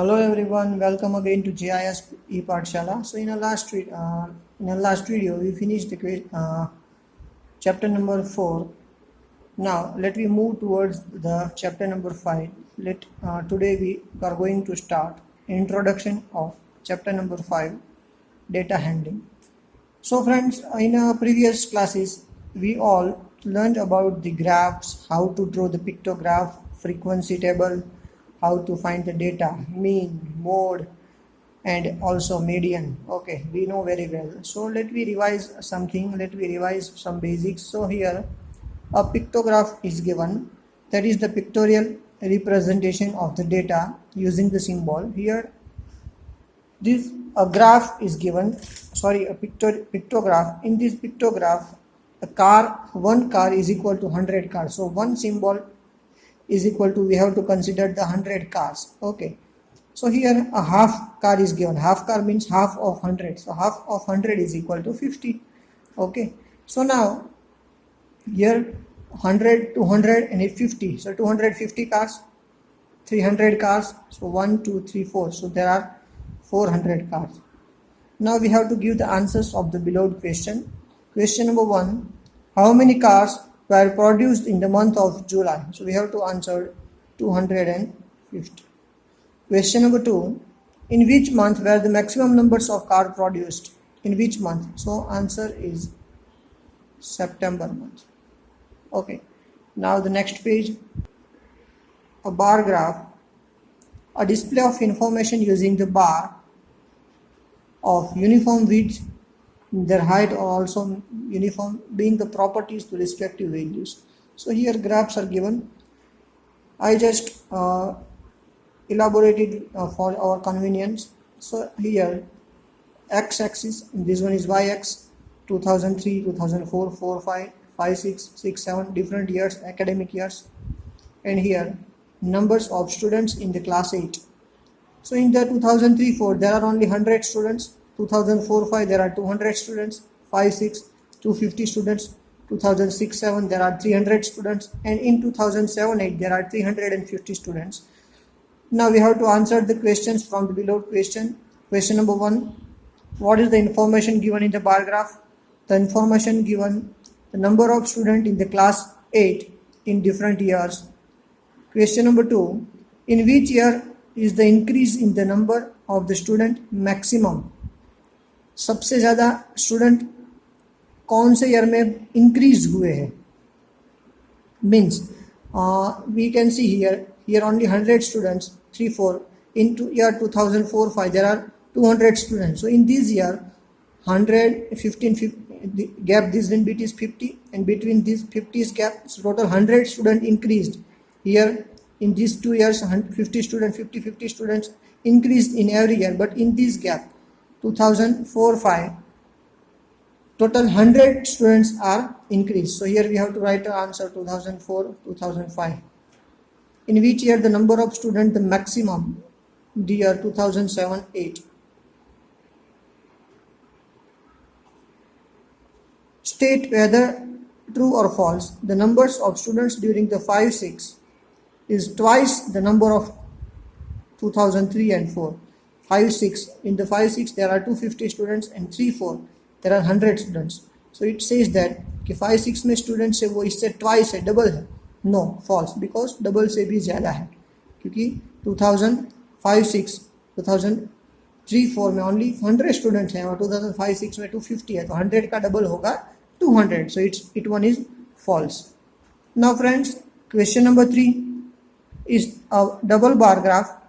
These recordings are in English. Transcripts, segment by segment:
Hello everyone, welcome again to GIS ePathshala. So in our last video, we finished the chapter number 4. Now let we move towards the chapter number 5. Today we are going to start introduction of chapter number 5, data handling. So friends, in our previous classes, we all learned about the graphs, how to draw the pictograph, frequency table, how to find the data, mean, mode, and also median. Okay, we know very well. So let me revise some basics. So here a pictograph is given, that is the pictorial representation of the data using the symbol. Here this a graph is given, a pictograph. In this pictograph, one car is equal to 100 cars. So one symbol is equal to, we have to consider the 100 cars. Okay, so here a half car is given. Half car means half of 100. So half of 100 is equal to 50. Okay, so now here 100, 200 and 50. So 250 cars, 300 cars. So 1, 2, 3, 4. So there are 400 cars. Now we have to give the answers of the below question. Question number 1, how many cars were produced in the month of July? So we have to answer 250. Question number 2, in which month were the maximum numbers of cars produced? In which month? So answer is September month. Okay, now the next page, a bar graph, a display of information using the bar of uniform width, their height, or also uniform being the properties to respective values. So here graphs are given. I just elaborated for our convenience. So here x-axis, this one is y-axis, 2003, 2004, 4, 5, 5, 6, 6, 7 different years, academic years, and here numbers of students in the class 8. So in the 2003-4 there are only 100 students, 2004-5 there are 200 students, 5-6 250 students, 2006-7 there are 300 students, and in 2007-8 there are 350 students. Now we have to answer the questions from the below question. Question number 1, what is the information given in the bar graph? The information given, the number of students in the class 8 in different years. Question number 2, in which year is the increase in the number of the student maximum? सबसे ज़्यादा student कौन से year में increase हुए हैं? Means we can see here only 100 students, 3, 4. In year 2004-5 there are 200 students. So in this year 100, 15, 50, the gap this in bit is 50, and between these 50's gap, so total 100 student increased. Here in these 2 years 50 students, 50 students increased in every year, but in this gap 2004-5 total 100 students are increased. So here we have to write the answer 2004-2005. In which year the number of students the maximum? The year 2007-8. State whether true or false the numbers of students during the 5-6 is twice the number of 2003 and 4. 5-6, in the 5-6 there are 250 students, and 3-4 there are 100 students. So it says that कि 5-6 में students है वो इससे twice है, double है. No, false, because double से भी ज़्यादा है, क्योंकि 2005-6 2003-4 में only 100 students हैं और 2005-6 में 250 है, तो 100 का double होगा 200. So it one is false. Now friends, question number 3 is a double bar graph.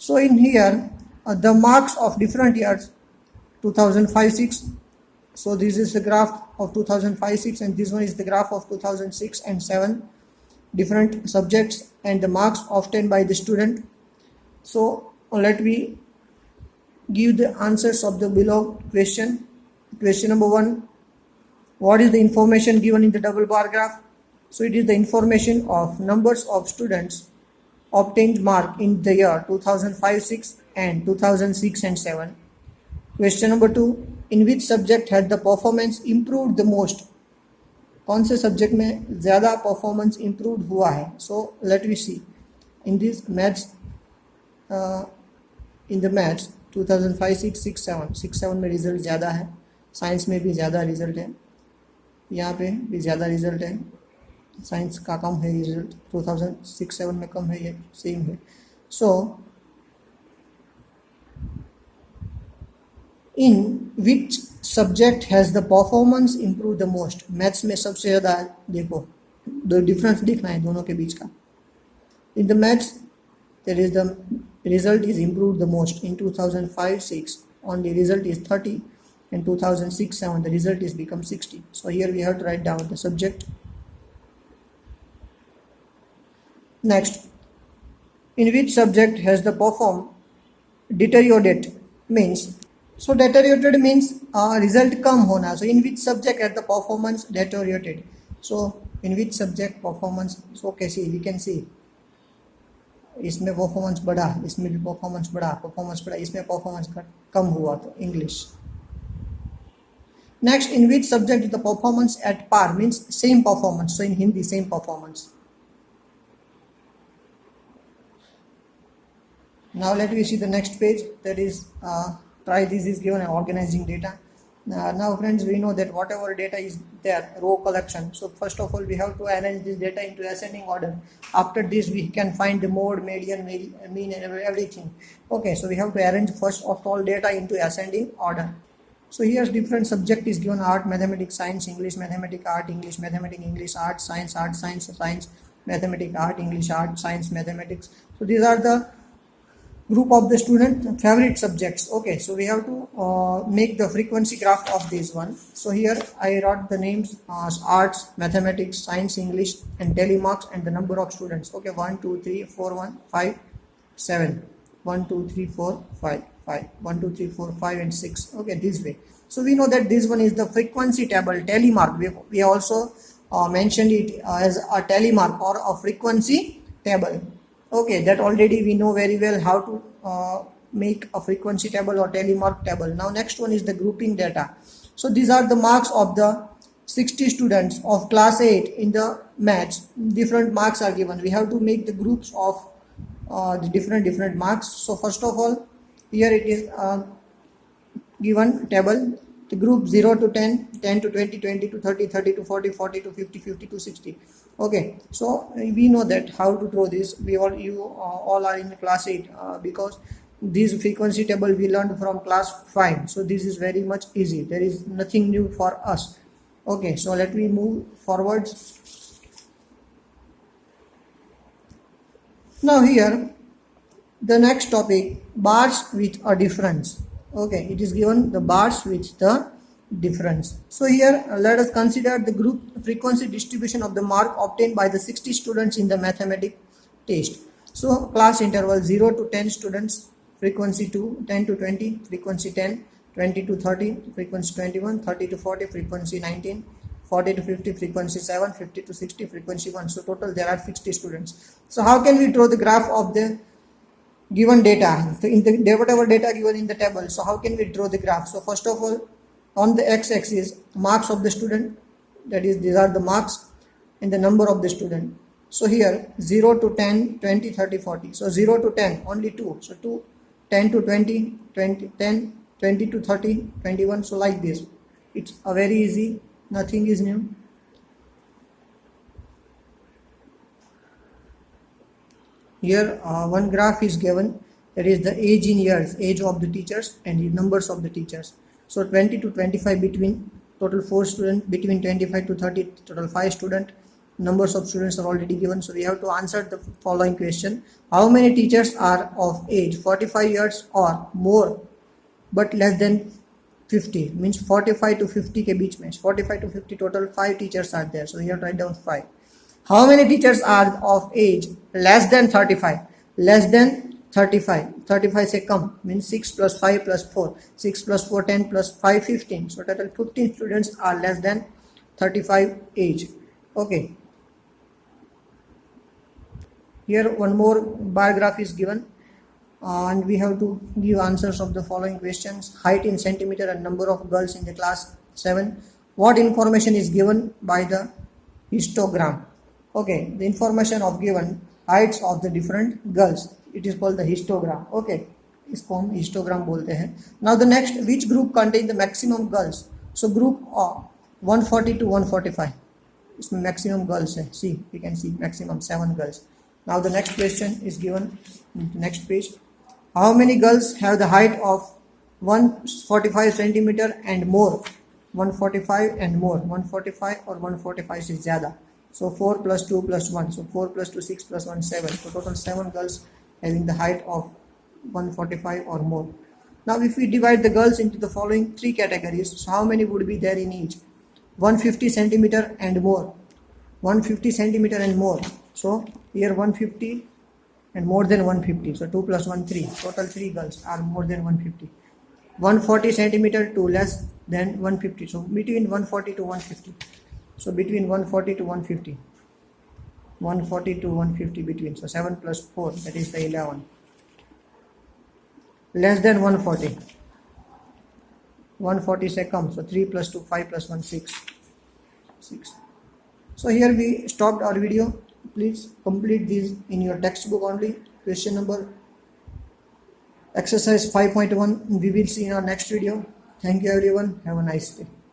So in here the marks of different years 2005-6. So this is the graph of 2005-6, and this one is the graph of 2006 and 7, different subjects and the marks obtained by the student. So let me give the answers of the below question. Question number 1, what is the information given in the double bar graph? So it is the information of numbers of students obtained mark in the year 2005-6 and 2006 and 7. Question number 2, in which subject had the performance improved the most? कौन से subject में ज़्यादा performance improve हुआ है? So let me see. In this maths in the maths 2005, 6, 6, 7, 6, 7 में result ज़्यादा है, science में भी ज़्यादा रिजल्ट है, यहाँ पे भी ज़्यादा रिजल्ट है, साइंस का कम है रिजल्ट, 2006, 7 में कम है, ये सेम है. So in which subject has the performance improve the most. Maths में सबसे ज़्यादा देखो दो डिफरेंस दिखना है दोनों के बीच का. In the maths there is the result is improved the most. In 2005-6 only result is 30, and 2006-7 the result is become 60. So here we have to write down the subject. Next, in which subject has the perform deteriorate means, so deteriorated means result कम होना. So in which subject has the performance deteriorated. So in which subject performance, so कैसे we can see इसमें performance बढ़ा, इसमें भी performance बढ़ा, इसमें performance कम हुआ, तो English. Next, in which subject the performance at par means same performance. So in Hindi same performance. Now let we see the next page, that is try this is given organizing data. Now friends, we know that whatever data is there, row collection. So first of all we have to arrange this data into ascending order. After this we can find the mode, median, mean and everything. Okay, so we have to arrange first of all data into ascending order. So here's different subject is given: art, mathematics, science, English, mathematics, art, English, mathematics, English, art, science, science, mathematics, art, English, art, science, mathematics. So these are the group of the student favorite subjects. Okay, so we have to make the frequency graph of this one. So here I wrote the names as arts, mathematics, science, English and telemarks and the number of students. Okay, 1 2 3 4 1 5 7 1 2 3 4 5 5 1 2 3 4 5 and 6. Okay, this way. So we know that this one is the frequency table, telemark. We also mentioned it as a telemark or a frequency table. Okay, that already we know very well how to make a frequency table or telemark table. Now next one is the grouping data. So these are the marks of the 60 students of class 8 in the maths. Different marks are given. We have to make the groups of the different marks. So first of all, here it is given table. The group 0 to 10, 10 to 20, 20 to 30, 30 to 40, 40 to 50, 50 to 60. Okay, so we know that how to draw this. You all are in class 8 because this frequency table we learned from class 5. So this is very much easy. There is nothing new for us. Okay, so let me move forward. Now here the next topic, bars with a difference. Okay, it is given the bars with the difference. So here let us consider the group frequency distribution of the mark obtained by the 60 students in the mathematics test. So class interval 0 to 10 students, frequency 2, 10 to 20, frequency 10, 20 to 30, frequency 21, 30 to 40, frequency 19, 40 to 50, frequency 7, 50 to 60, frequency 1. So total there are 60 students. So how can we draw the graph of the given data? So in the whatever data given in the table, so how can we draw the graph? So first of all, on the x-axis, marks of the student, that is these are the marks and the number of the student. So here 0 to 10, 20, 30, 40. So 0 to 10 only 2. So 2, 10 to 20, 20, 10, 20 to 30, 21. So like this. It's a very easy, nothing is new. Here one graph is given, that is the age in years, age of the teachers and the numbers of the teachers. So 20 to 25 between total 4 students, between 25 to 30 total 5 students. Numbers of students are already given. So we have to answer the following question: how many teachers are of age 45 years or more but less than 50? Means 45 to 50 के बीच में, 45 to 50 total 5 teachers are there. So here write down 5. How many teachers are of age less than 35? Less than 35. 35 से कम means 6 plus 5 plus 4. 6 plus 4 10 plus 5 15. So total 15 students are less than 35 age. Okay. Here one more bar graph is given and we have to give answers of the following questions: height in centimeter and number of girls in the class 7. What information is given by the histogram? Okay, the information of given heights of the different girls. It is called the histogram. Okay, इसको हम histogram बोलते हैं. Now the next, which group contain the maximum girls? So group 140 to 145, इसमें maximum girls है. See, you can see maximum 7 girls. Now the next question is given next page. How many girls have the height of 145 centimetre and more? 145 and more, 145 और 145 से ज़्यादा. So 4 plus 2 plus 1, so 4 plus 2 6 plus 1 7, so total 7 girls having the height of 145 or more. Now if we divide the girls into the following 3 categories, so how many would be there in each? 150 centimeter and more, 150 centimeter and more, so here 150 and more than 150, so 2 plus 1 3, total 3 girls are more than 150. 140 centimeter to less than 150, so between 140 to 150. So between 140 to 150, 140 to 150 between, so 7 plus 4, that is the 11. Less than 140, 140 से कम, so 3 plus 2 5 plus 1 6. So here we stopped our video. Please complete these in your textbook only. Question number exercise 5.1 we will see in our next video. Thank you everyone, have a nice day.